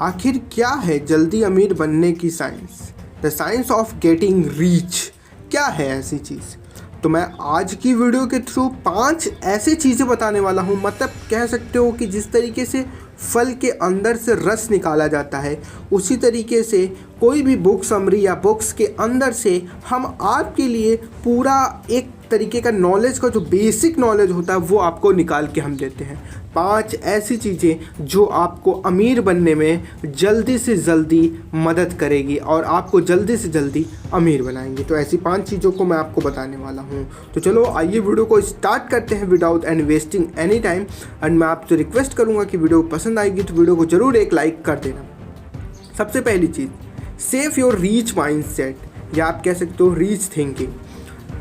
आखिर क्या है जल्दी अमीर बनने की science? The science of getting rich. क्या है ऐसी चीज़? तो मैं आज की वीडियो के थ्रू 5 ऐसी चीज़ें बताने वाला हूँ। मतलब कह सकते हो कि जिस तरीके से फल के अंदर से रस निकाला जाता है, उसी तरीके से कोई भी बुक समरी या बुक्स के अंदर से हम आपके लिए पूरा एक तरीके का नॉलेज का जो बेसिक नॉलेज होता है वो आपको निकाल के हम देते हैं। 5 ऐसी चीज़ें जो आपको अमीर बनने में जल्दी से जल्दी मदद करेगी और आपको जल्दी से जल्दी अमीर बनाएंगी। तो ऐसी 5 चीज़ों को मैं आपको बताने वाला हूँ। तो चलो आइए वीडियो को स्टार्ट करते हैं without any wasting any time. And मैं आपसे रिक्वेस्ट करूँगा कि वीडियो पसंद आएगी तो वीडियो को ज़रूर एक लाइक कर देना। सबसे पहली चीज़, सेव योर रीच माइंडसेट, या आप कह सकते हो रीच थिंकिंग।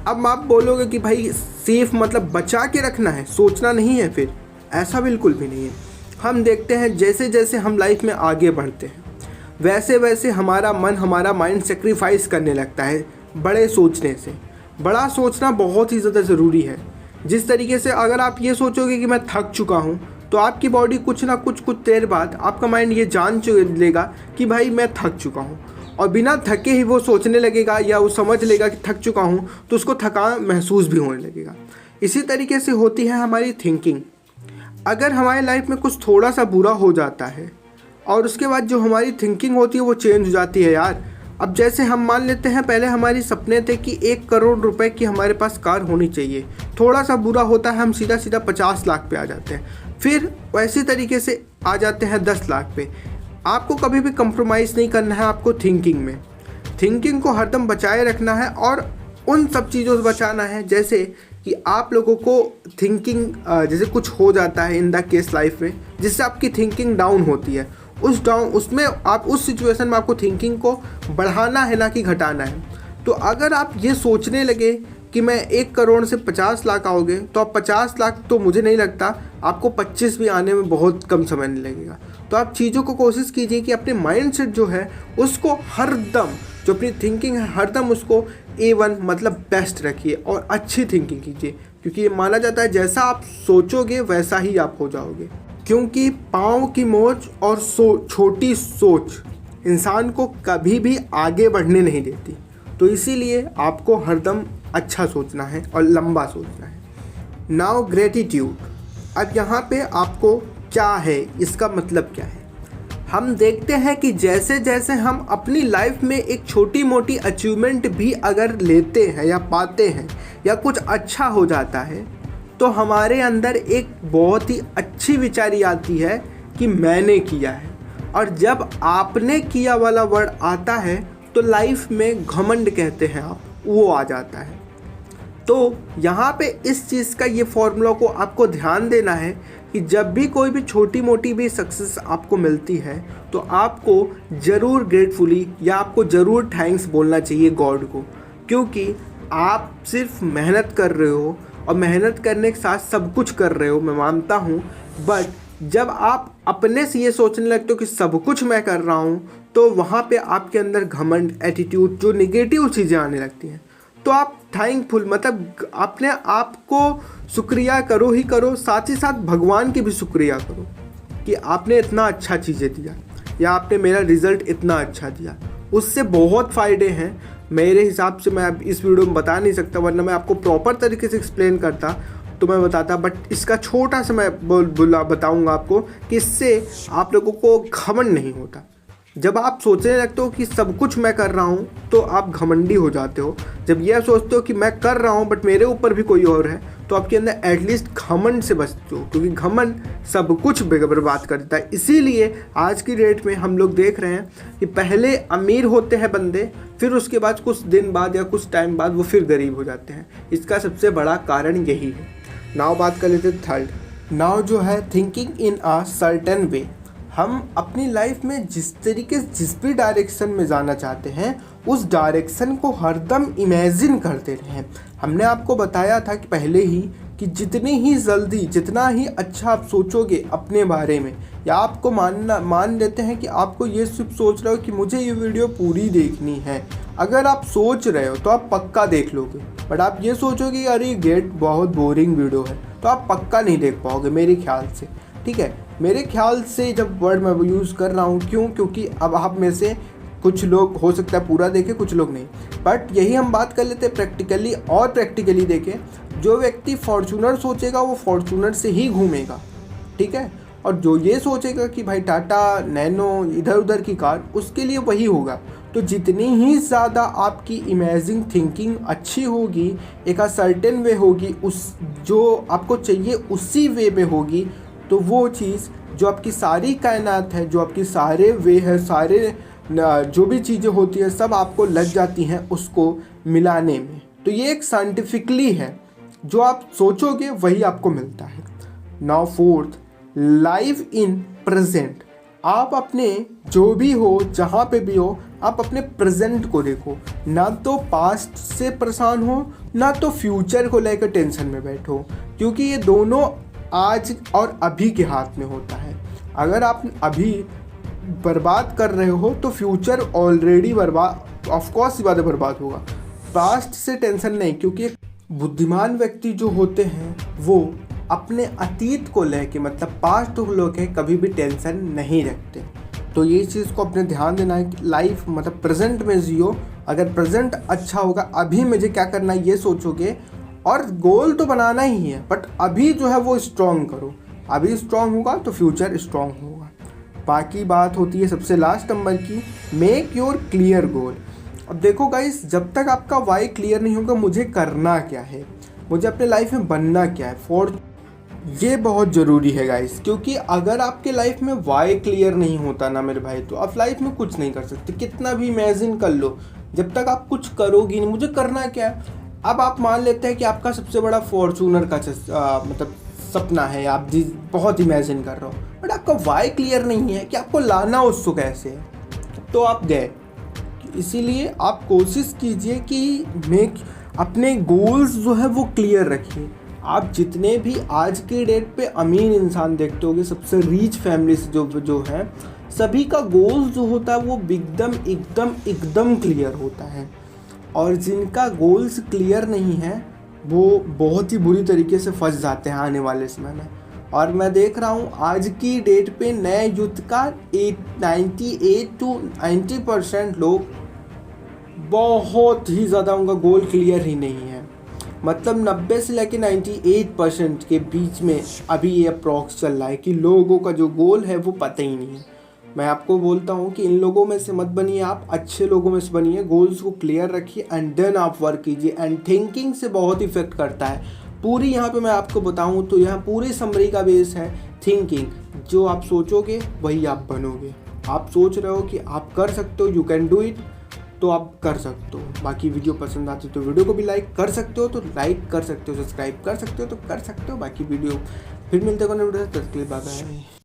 अब आप बोलोगे कि भाई सेफ मतलब बचा के रखना है, सोचना नहीं है। फिर ऐसा बिल्कुल भी नहीं है। हम देखते हैं जैसे जैसे हम लाइफ में आगे बढ़ते हैं वैसे वैसे हमारा मन, हमारा माइंड सेक्रीफाइस करने लगता है बड़े सोचने से। बड़ा सोचना बहुत ही ज़्यादा ज़रूरी है। जिस तरीके से अगर आप ये सोचोगे कि मैं थक चुका हूँ, तो आपकी बॉडी कुछ ना कुछ देर बाद आपका माइंड ये जान लेगा कि भाई मैं थक चुका हूँ, और बिना थके ही वो सोचने लगेगा या वो समझ लेगा कि थक चुका हूँ, तो उसको थकान महसूस भी होने लगेगा। इसी तरीके से होती है हमारी थिंकिंग। अगर हमारी लाइफ में कुछ थोड़ा सा बुरा हो जाता है और उसके बाद जो हमारी थिंकिंग होती है वो चेंज हो जाती है यार। अब जैसे हम मान लेते हैं पहले हमारी सपने थे कि 1 करोड़ रुपए की हमारे पास कार होनी चाहिए, थोड़ा सा बुरा होता है हम सीधा सीधा 50 लाख पे आ जाते हैं, फिर वैसी तरीके से आ जाते हैं 10 लाख पे। आपको कभी भी कंप्रोमाइज़ नहीं करना है। आपको थिंकिंग में, थिंकिंग को हरदम बचाए रखना है और उन सब चीज़ों से बचाना है। जैसे कि आप लोगों को थिंकिंग जैसे कुछ हो जाता है इन द केस लाइफ में जिससे आपकी थिंकिंग डाउन होती है, उसमें आप उस सिचुएशन में आपको थिंकिंग को बढ़ाना है, ना कि घटाना है। तो अगर आप ये सोचने लगे कि मैं 1 करोड़ से 50 लाख आओगे, तो आप 50 लाख तो मुझे नहीं लगता, आपको 25 भी आने में बहुत कम समय नहीं लगेगा। तो आप चीज़ों को कोशिश कीजिए कि अपने माइंडसेट जो है उसको हरदम, जो अपनी थिंकिंग है हरदम उसको A1 मतलब बेस्ट रखिए और अच्छी थिंकिंग कीजिए, क्योंकि ये माना जाता है जैसा आप सोचोगे वैसा ही आप हो जाओगे। क्योंकि पाँव की मोच और छोटी सोच इंसान को कभी भी आगे बढ़ने नहीं देती। तो इसीलिए आपको हरदम अच्छा सोचना है और लंबा सोचना है। Now gratitude. अब यहाँ पे आपको क्या है, इसका मतलब क्या है? हम देखते हैं कि जैसे जैसे हम अपनी लाइफ में एक छोटी मोटी अचीवमेंट भी अगर लेते हैं या पाते हैं या कुछ अच्छा हो जाता है, तो हमारे अंदर एक बहुत ही अच्छी विचारी आती है कि मैंने किया है। और जब आपने किया वाला वर्ड आता है तो लाइफ में घमंड कहते हैं आप, वो आ जाता है। तो यहाँ पे इस चीज़ का ये फॉर्मूला को आपको ध्यान देना है कि जब भी कोई भी छोटी मोटी भी सक्सेस आपको मिलती है तो आपको ज़रूर ग्रेटफुली या आपको ज़रूर थैंक्स बोलना चाहिए गॉड को, क्योंकि आप सिर्फ मेहनत कर रहे हो और मेहनत करने के साथ सब कुछ कर रहे हो, मैं मानता हूँ। बट जब आप अपने से ये सोचने लगते हो कि सब कुछ मैं कर रहा हूँ, तो वहाँ पे आपके अंदर घमंड, एटीट्यूड, जो नेगेटिव चीज़ें आने लगती हैं। तो आप थैंकफुल मतलब अपने आप को शुक्रिया करो ही करो, साथ ही साथ भगवान की भी शुक्रिया करो कि आपने इतना अच्छा चीज़ें दिया या आपने मेरा रिज़ल्ट इतना अच्छा दिया। उससे बहुत फ़ायदे हैं। मेरे हिसाब से मैं अब इस वीडियो में बता नहीं सकता, वरना मैं आपको प्रॉपर तरीके से एक्सप्लेन करता तो मैं बताता। बट इसका छोटा सा मैं बताऊँगा आपको कि इससे आप लोगों को घमंड नहीं होता। जब आप सोचने लगते हो कि सब कुछ मैं कर रहा हूँ तो आप घमंडी हो जाते हो। जब यह सोचते हो कि मैं कर रहा हूँ बट मेरे ऊपर भी कोई और है, तो आपके अंदर एटलीस्ट घमंड से बचते हो, क्योंकि घमंड सब कुछ बर्बाद कर देता है। इसीलिए आज की डेट में हम लोग देख रहे हैं कि पहले अमीर होते हैं बंदे, फिर उसके बाद कुछ दिन बाद या कुछ टाइम बाद वो फिर गरीब हो जाते हैं। इसका सबसे बड़ा कारण यही है। नाउ बात कर लेते हैं थर्ड। नाउ जो है thinking in a certain way. हम अपनी लाइफ में जिस तरीके से जिस भी डायरेक्शन में जाना चाहते हैं उस डायरेक्शन को हरदम इमेजिन करते रहें। हमने आपको बताया था कि पहले ही कि जितनी ही जल्दी, जितना ही अच्छा आप सोचोगे अपने बारे में, या आपको मान लेते हैं कि आपको ये सिर्फ सोच रहे हो कि मुझे ये वीडियो पूरी देखनी है। अगर आप सोच रहे हो तो आप पक्का देख लोगे। बट आप ये सोचोगे कि अरे गेट बहुत बोरिंग वीडियो है, तो आप पक्का नहीं देख पाओगे मेरे ख्याल से। ठीक है, मेरे ख्याल से जब वर्ड मैं यूज़ कर रहा हूँ, क्यों? क्योंकि अब आप में से कुछ लोग हो सकता है पूरा देखें, कुछ लोग नहीं, बट यही हम बात कर लेते हैं प्रैक्टिकली। और प्रैक्टिकली देखें, जो व्यक्ति फॉर्च्यूनर सोचेगा वो फॉर्च्यूनर से ही घूमेगा, ठीक है। और जो ये सोचेगा कि भाई टाटा नैनो इधर उधर की कार, उसके लिए वही होगा। तो जितनी ही ज़्यादा आपकी इमेजिंग थिंकिंग अच्छी होगी, एक सर्टेन वे होगी, उस जो आपको चाहिए उसी वे में होगी, तो वो चीज़ जो आपकी सारी कायनात है, जो आपकी सारे वे है, सारे जो भी चीज़ें होती है, सब आपको लग जाती हैं उसको मिलाने में। तो ये एक साइंटिफिकली है, जो आप सोचोगे वही आपको मिलता है। Now fourth, live in present. आप अपने जो भी हो, जहाँ पे भी हो, आप अपने प्रेजेंट को देखो, ना तो पास्ट से परेशान हो, ना तो फ्यूचर को लेकर टेंशन में बैठो, क्योंकि ये दोनों आज और अभी के हाथ में होता है। अगर आप अभी बर्बाद कर रहे हो तो फ्यूचर ऑलरेडी बर्बाद, ऑफकोर्स ही बात है, बर्बाद होगा। पास्ट से टेंशन नहीं, क्योंकि बुद्धिमान व्यक्ति जो होते हैं वो अपने अतीत को लेके, मतलब पास्ट को लेके कभी भी टेंशन नहीं रखते। तो ये चीज़ को अपने ध्यान देना है कि लाइफ मतलब प्रेजेंट में जियो। अगर प्रेजेंट अच्छा होगा, अभी मुझे क्या करना है ये सोचोगे, और गोल तो बनाना ही है, बट अभी जो है वो स्ट्रॉन्ग करो। अभी स्ट्रॉन्ग होगा तो फ्यूचर स्ट्रॉन्ग होगा। बाकी बात होती है सबसे लास्ट नंबर की, मेक योर क्लियर गोल। अब देखो गाइस, जब तक आपका वाई क्लियर नहीं होगा, मुझे करना क्या है, मुझे अपने लाइफ में बनना क्या है, फॉर ये बहुत ज़रूरी है गाइस। क्योंकि अगर आपके लाइफ में वाई क्लियर नहीं होता ना मेरे भाई, तो आप लाइफ में कुछ नहीं कर सकते। कितना भी इमेजिन कर लो, जब तक आप कुछ करोगी नहीं, मुझे करना क्या है। अब आप मान लेते हैं कि आपका सबसे बड़ा फॉर्चूनर का मतलब सपना है, आप बहुत इमेजिन कर रहे हो, बट आपका वाई क्लियर नहीं है कि आपको लाना उसको कैसे है, तो आप गए। इसीलिए आप कोशिश कीजिए कि अपने गोल्स जो है वो क्लियर रखिए। आप जितने भी आज के डेट पे अमीर इंसान देखते होगे, सबसे रीच फैमिली से जो है, सभी का गोल्स जो होता है वो एकदम क्लियर होता है। और जिनका गोल्स क्लियर नहीं है वो बहुत ही बुरी तरीके से फंस जाते हैं आने वाले समय में। और मैं देख रहा हूँ आज की डेट पे नए यूथ का 98 to 90% लोग बहुत ही ज़्यादा, उनका गोल क्लियर ही नहीं है। मतलब 90 से लेकर 98% के बीच में अभी ये अप्रॉक्स चल रहा है कि लोगों का जो गोल है वो पता ही नहीं है। मैं आपको बोलता हूँ कि इन लोगों में से मत बनिए, आप अच्छे लोगों में से बनिए, गोल्स को क्लियर रखिए एंड देन आप वर्क कीजिए। एंड थिंकिंग से बहुत इफेक्ट करता है पूरी। यहाँ पे मैं आपको बताऊँ तो यहाँ पूरी समरी का बेस है थिंकिंग। जो आप सोचोगे वही आप बनोगे। आप सोच रहे हो कि आप कर सकते हो, यू कैन डू इट, तो आप कर सकते हो। बाकी वीडियो पसंद आती तो वीडियो को भी लाइक कर सकते हो, तो लाइक कर सकते हो, सब्सक्राइब कर सकते हो तो कर सकते हो। बाकी वीडियो फिर मिलते हैं, बाय बाय।